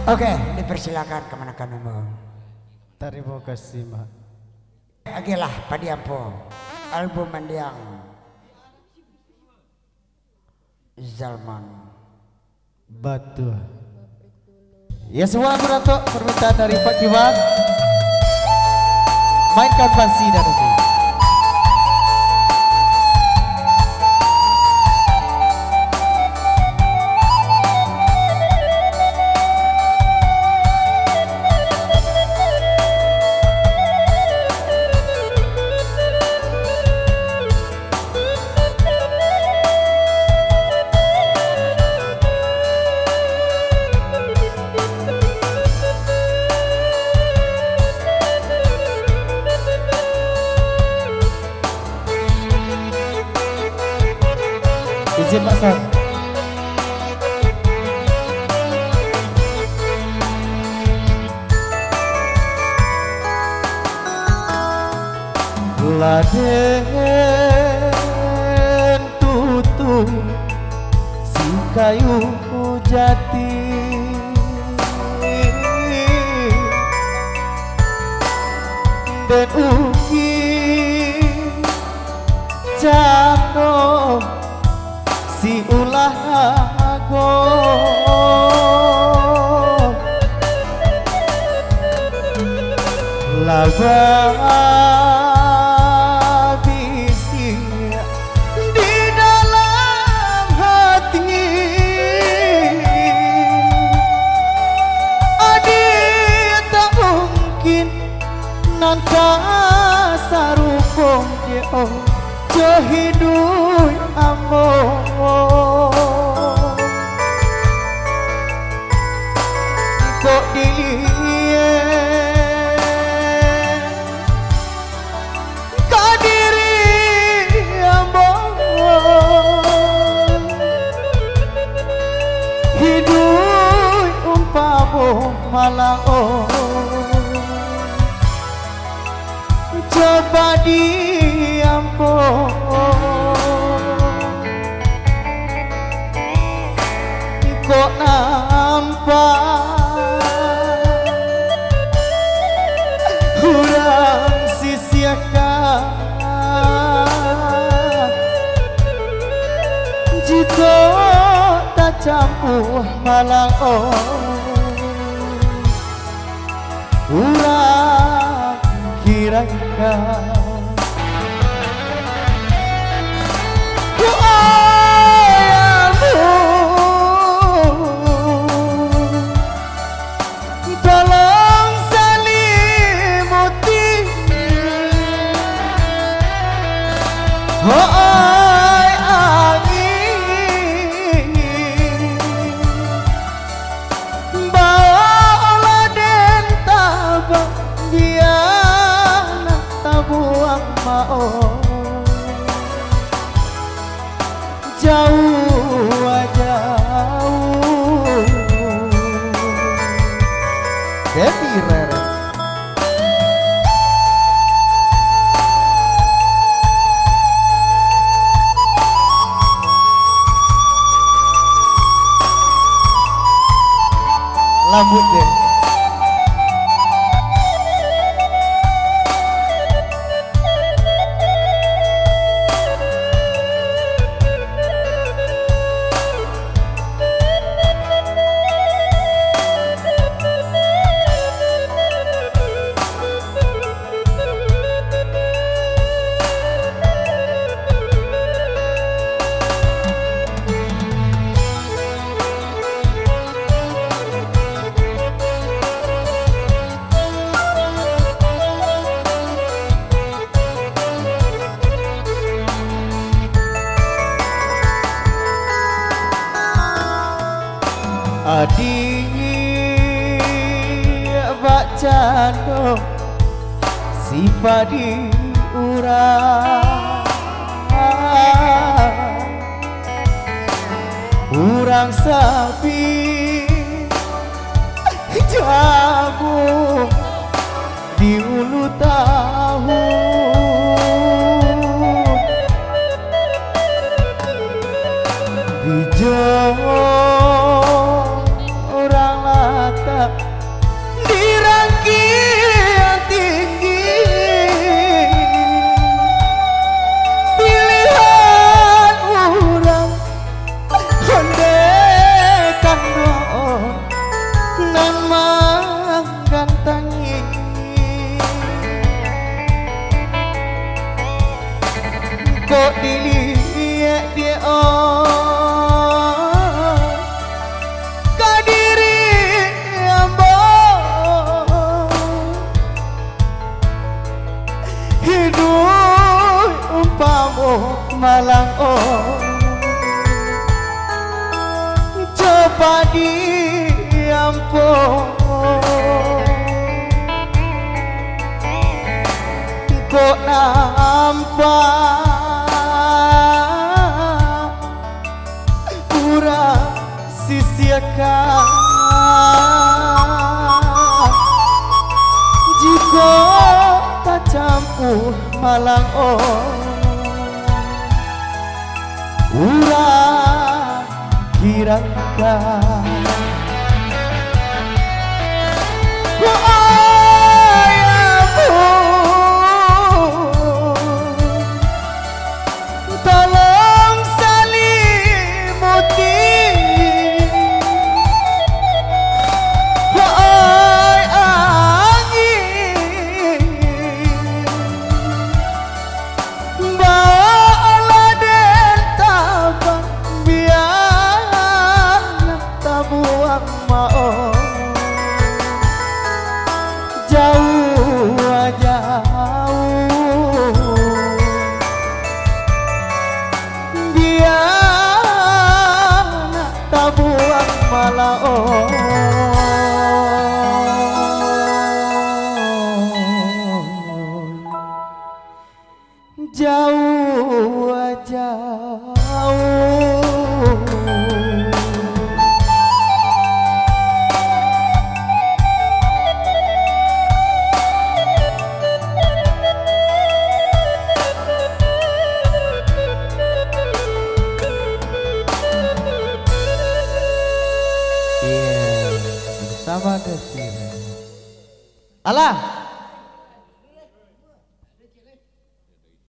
Oke, dipersilakan kemana kamu. Terima kasih, Mak. Agilah Padiampo, album mendiang Zalman Batu. Ya semua beratok permintaan dari Pak Kiwan. Mainkan pansi dan ubi. Izin Pak San. Laden tutu si kayu jati dan ugi jatuh si ulah ago laba bisi di dalam hati adik tak mungkin nan kasarupong dia hidup amor kok dilihat kadiri amor hidup umpamo malang coba diampun kok nampak kurang sisiakan jika tak campur malang kurang kira-kira Oi angin bawa den tabak biar tabuang mau jauh jauh Devi Rere rambut deh. Adik bacano si padi urang sapi jamu di ulu tahu di orang lata urang sisiakan jika tak campur malang urang kirakan tolong selimuti angin bawa den tabang biar tabuang mau jauh jauh biar tabuang malah jauh jauh. Iya, bersama Desir. Alah,